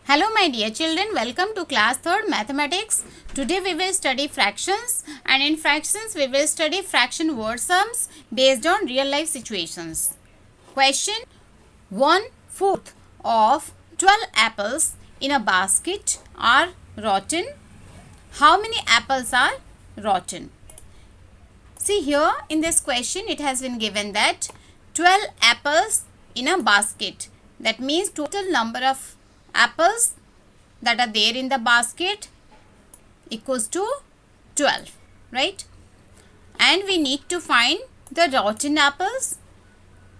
Hello my dear children, welcome to class 3rd mathematics. Today we will study fractions, and in fractions we will study fraction word sums based on real life situations. Question: 1/4 of 12 apples in a basket are rotten. How many apples are rotten? See here in this question it has been given that 12 apples in a basket. That means total number of apples that are there in the basket equals to 12, right? And we need to find the rotten apples.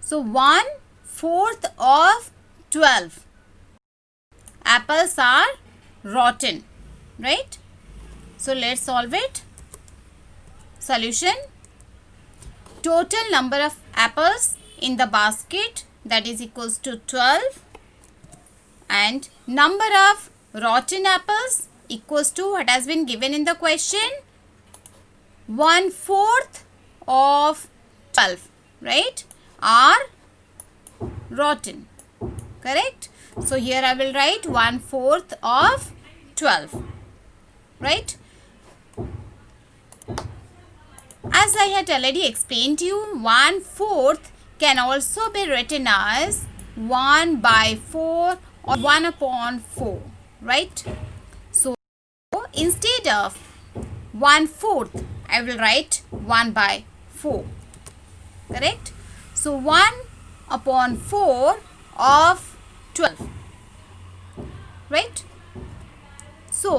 So 1/4 of 12 apples are rotten, right? So let's solve it. Solution: total number of apples in the basket, that is equals to 12, and number of rotten apples equals to what has been given in the question, 1/4 of 12, right, are rotten, correct? So here I will write 1/4 of 12, right? As I had already explained to you, 1/4 can also be written as 1/4 or 1/4, right? So instead of 1/4 I will write 1/4, correct? So 1/4 of 12, right? So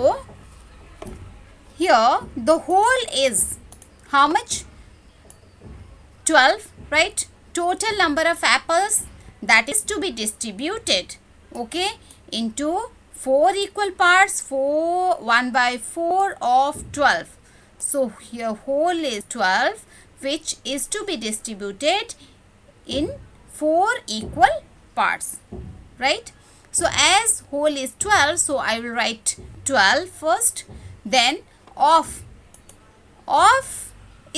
here the whole is how much? 12, right? Total number of apples that is to be distributed, okay, into 4 equal parts, 1/4 of 12. So here whole is 12, which is to be distributed in 4 equal parts, right? So as whole is 12, so I will write 12 first, then of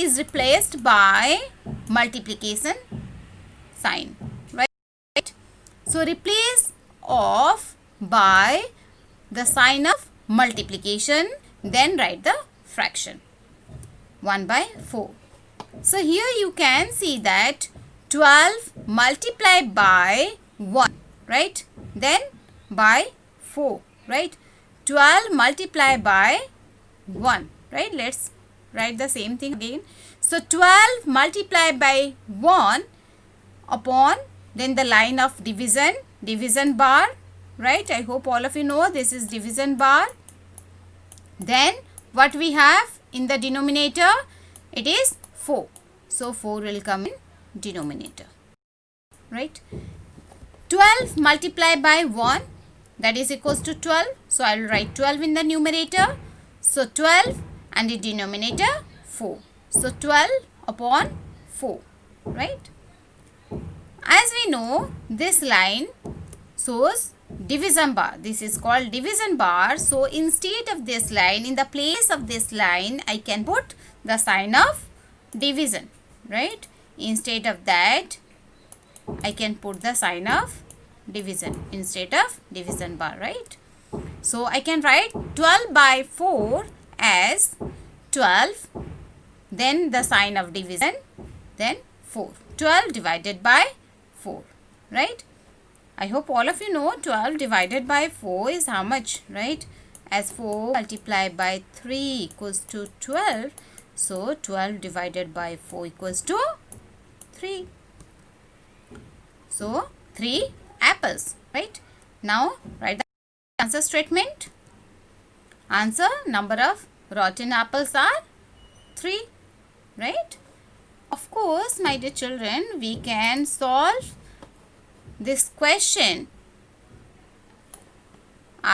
is replaced by multiplication sign, right? So replace of by the sign of multiplication, then write the fraction 1/4. So here you can see that 12 multiplied by 1, right, then by 4, right? 12 multiplied by 1, right? Let's write the same thing again. So 12 multiplied by 1 upon then the line of division bar, right? I hope all of you know this is division bar. Then what we have in the denominator, it is 4. So 4 will come in denominator, right? 12 multiplied by 1, that is equals to 12. So I will write 12 in the numerator. So 12 and the denominator 4. So 12 upon 4, right? As we know, this line shows division bar. This is called division bar. So instead of this line, in the place of this line, I can put the sign of division, right? Instead of that, I can put the sign of division instead of division bar, right? So I can write 12/4 as 12, then the sign of division, then 4. 12 divided by 4, right? I hope all of you know 12 divided by 4 is how much, right? As 4 multiplied by 3 equals to 12. So 12 divided by 4 equals to 3. So 3 apples, right? Now write the answer statement. Answer: number of rotten apples are 3, right? Of course, my dear children, we can solve this question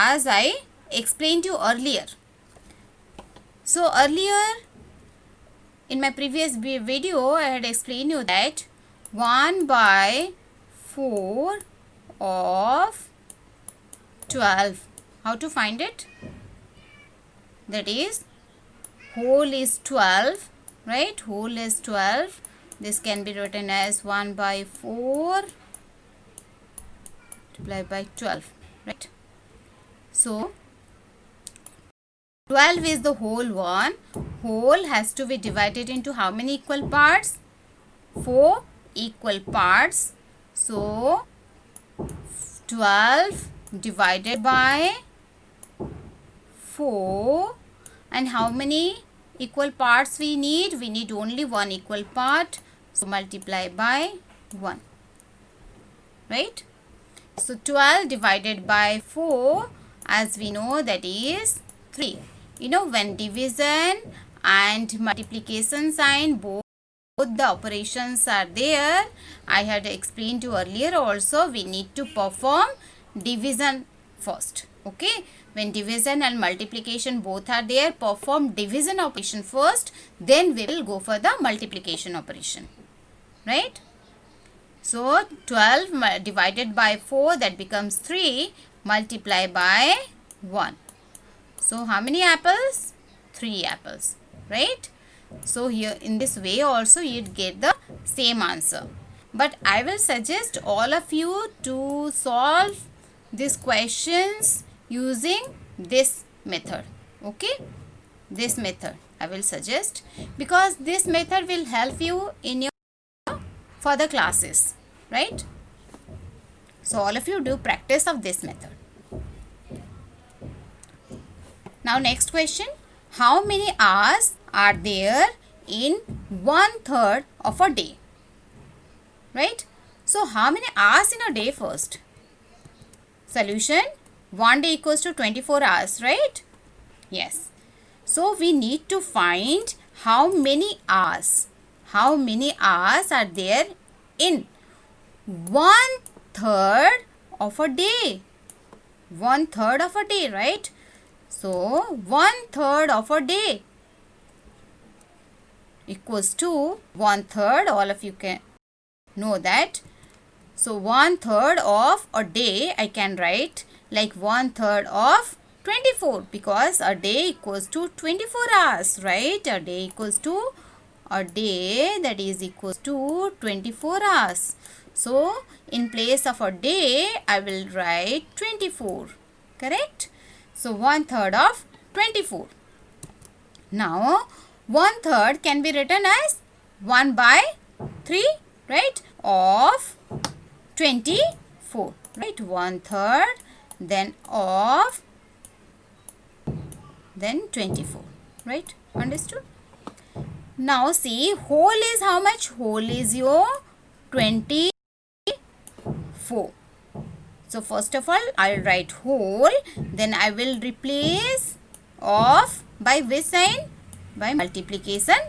as I explained to you earlier. So earlier in my previous video, I had explained you that 1/4 of 12. How to find it? That is, whole is 12, right? Whole is 12. This can be written as 1/4 multiplied by 12, right? So 12 is the whole one. Whole has to be divided into how many equal parts? 4 equal parts. So 12 divided by 4, and how many equal parts we need? We need only one equal part. So multiply by 1. Right? So 12 divided by 4, as we know, that is 3. You know, when division and multiplication sign both the operations are there, I had explained to you earlier also, we need to perform division first. Okay, when division and multiplication both are there, perform division operation first, then we will go for the multiplication operation. Right? So 12 divided by 4, that becomes 3, multiply by 1. So how many apples? 3 apples. Right? So here in this way also you'd get the same answer. But I will suggest all of you to solve these questions using this method. Okay? This method I will suggest, because this method will help you in your further classes. Right? So all of you do practice of this method. Now next question. How many hours are there in 1/3 of a day? Right? So how many hours in a day first? Solution. 1 day equals to 24 hours. Right? Yes. So we need to find how many hours. How many hours are there in 1/3 of a day? 1/3 of a day, right? So 1/3 of a day equals to 1/3. All of you can know that. So 1/3 of a day I can write like 1/3 of 24, because a day equals to 24 hours, right? A day equals to a day, that is equals to 24 hours. So in place of a day I will write 24. Correct? So 1/3 of 24. Now 1/3 can be written as 1/3, right? Of 24. Right? 1/3 then of then 24. Right? Understood? Now see, whole is how much? Whole is your 24. So first of all, I'll write whole, then I will replace of by which sign? By multiplication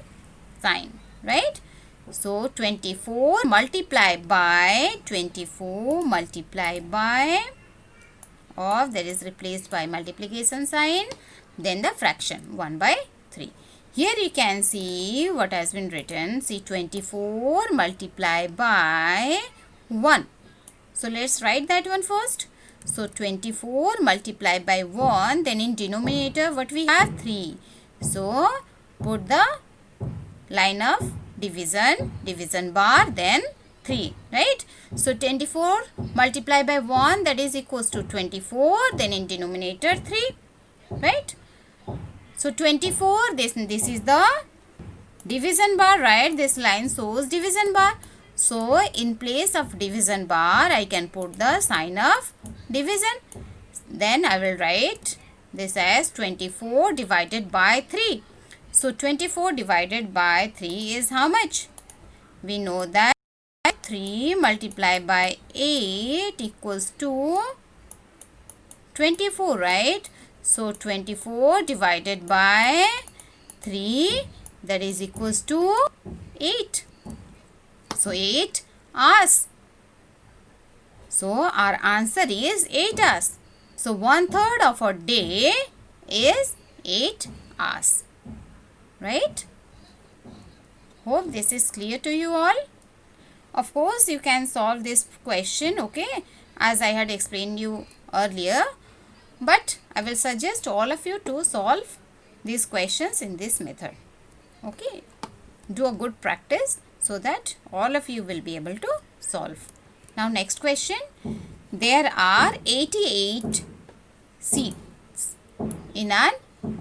sign, right? So 24 multiply by 24 multiply by of, that is replaced by multiplication sign, then the fraction 1/3. Here you can see what has been written. See, 24 multiply by 1. So let's write that one first. So 24 multiplied by 1, then in denominator what we have? 3. So put the line of division bar, then 3, right? So 24 multiplied by 1, that is equals to 24, then in denominator 3, right? So 24, this is the division bar, right? This line shows division bar. So in place of division bar, I can put the sign of division. Then I will write this as 24 divided by 3. So 24 divided by 3 is how much? We know that 3 multiplied by 8 equals to 24, right? So 24 divided by 3, that is equals to 8. So 8 hours. So our answer is 8 hours. So 1/3 of a day is 8 hours. Right? Hope this is clear to you all. Of course, you can solve this question, okay, as I had explained you earlier. But I will suggest all of you to solve these questions in this method. Okay? Do a good practice so that all of you will be able to solve. Now next question. There are 88 seats in an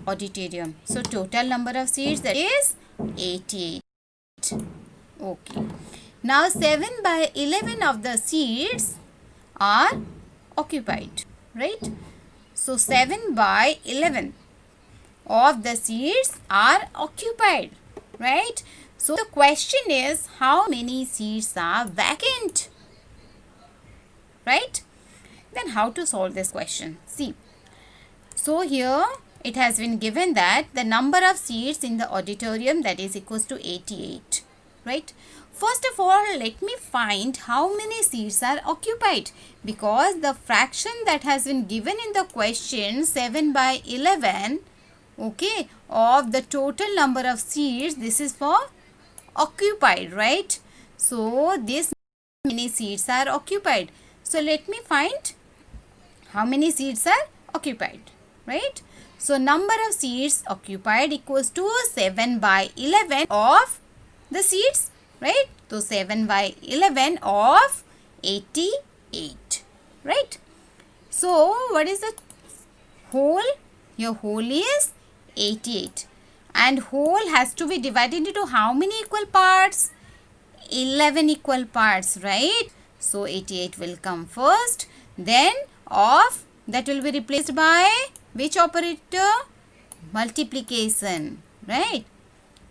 auditorium. So total number of seats, that is 88. Okay. Now 7 by 11 of the seats are occupied, right? So 7 by 11 of the seats are occupied, right? So the question is, how many seats are vacant, right? Then how to solve this question? See, so here it has been given that the number of seats in the auditorium, that is equals to 88, right? First of all, let me find how many seats are occupied, because the fraction that has been given in the question, 7 by 11, okay, of the total number of seats, this is for occupied, right? So this many seats are occupied. So let me find how many seats are occupied, right? So number of seats occupied equals to 7 by 11 of the seats, right? So 7 by 11 of 88, right? So what is the whole? Your whole is 88, and whole has to be divided into how many equal parts? 11 equal parts, right? So 88 will come first, then of that will be replaced by which operator? Multiplication, right?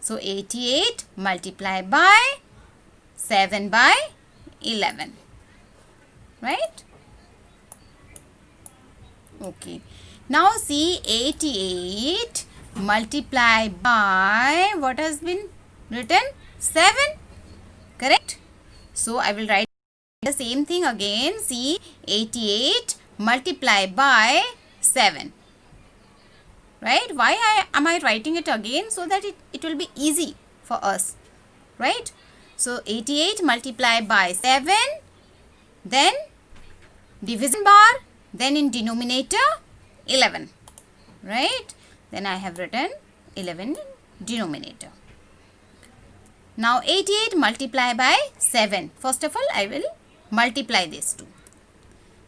So 88 multiplied by 7 by 11, right? Okay. Now see, 88 multiplied by what has been written? 7, correct? So I will write the same thing again. See, 88 multiplied by 7, right? Why am I writing it again? So that it will be easy for us, right? So 88 multiplied by 7, then division bar, then in denominator 11, right? Then I have written 11 in denominator. Now 88 multiplied by 7. First of all, I will multiply these two.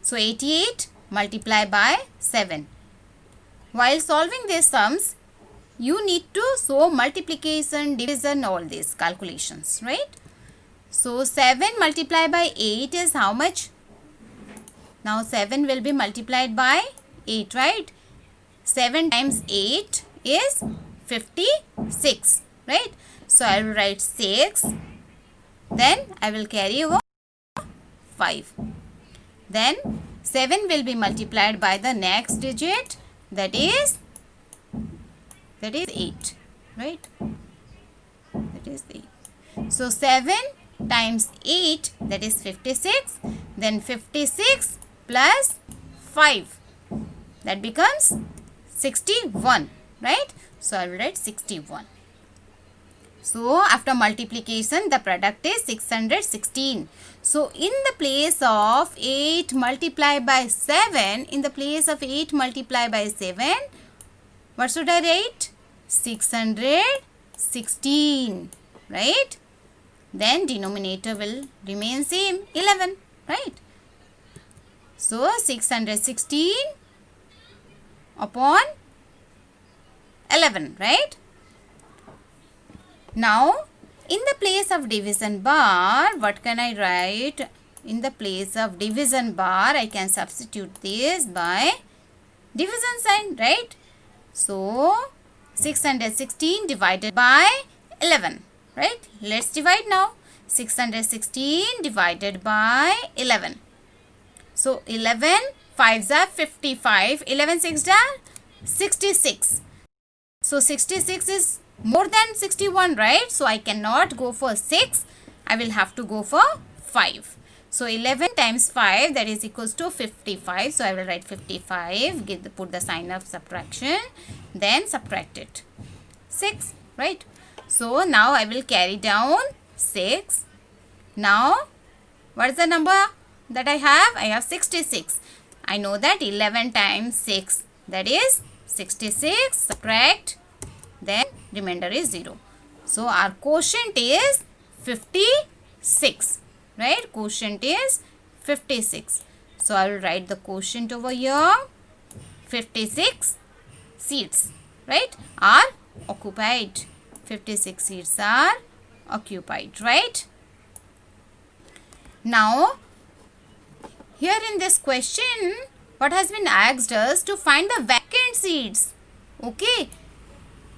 So 88 multiplied by 7. While solving these sums, you need to show multiplication, division, all these calculations, right? So 7 multiplied by 8 is how much? Now 7 will be multiplied by 8, right? 7 times 8 is 56, right? So I will write 6, then I will carry over 5. Then 7 will be multiplied by the next digit, that is 8, right? That is 8. So 7 times 8, that is 56. Then 56 plus 5, that becomes 61, right? So I will write 61. So after multiplication, the product is 616. So in the place of 8 multiplied by 7, what should I write? 616, right? Then denominator will remain same, 11, right? So 616 upon 11, right? Now, in the place of division bar, what can I write? In the place of division bar, I can substitute this by division sign, right? So, 616 divided by 11, right? Let's divide now. 616 divided by 11. So, 11 5s are 55. 11 6s are 66. So, 66 is more than 61, right? So I cannot go for 6. I will have to go for 5. So 11 times 5, that is equals to 55. So I will write 55. Put the sign of subtraction. Then subtract it. 6, right? So now I will carry down 6. Now what is the number that I have? I have 66. I know that 11 times 6, that is 66. Subtract. Then remainder is 0. So our quotient is 56, right? Quotient is 56. So I will write the quotient over here. 56 seats, right, are occupied. 56 seats are occupied, right? Now, here in this question, what has been asked us to find the vacant seats. Okay,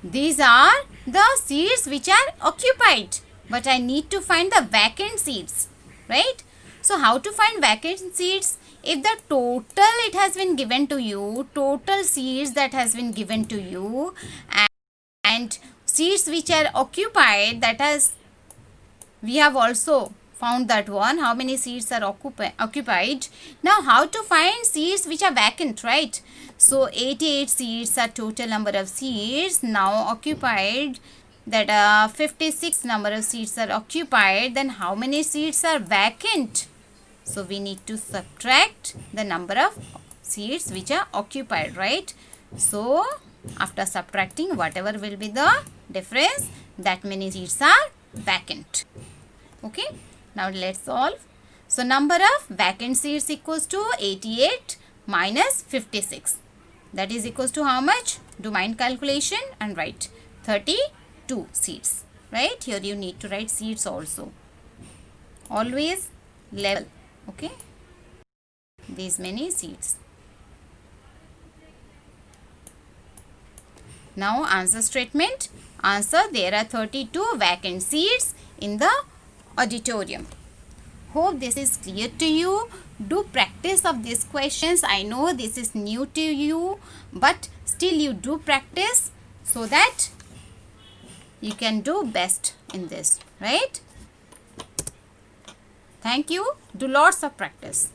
these are the seats which are occupied, but I need to find the vacant seats, right? So how to find vacant seats? If the total it has been given to you, total seats that has been given to you, and seats which are occupied, that has, we have also found that one, how many seats are occupied. Now how to find seats which are vacant, right? So 88 seats are total number of seats. Now occupied, that 56 number of seats are occupied. Then how many seats are vacant? So we need to subtract the number of seats which are occupied, right? So after subtracting, whatever will be the difference, that many seats are vacant. Okay, now let's solve. So number of vacant seats equals to 88 minus 56. That is equals to how much? Do mind calculation and write 32 seats. Right? Here you need to write seats also. Always level. Okay. These many seats. Now answer statement. Answer, there are 32 vacant seats in the auditorium. Hope this is clear to you. Do practice of these questions. I know this is new to you, but still you do practice so that you can do best in this, right? Thank you. Do lots of practice.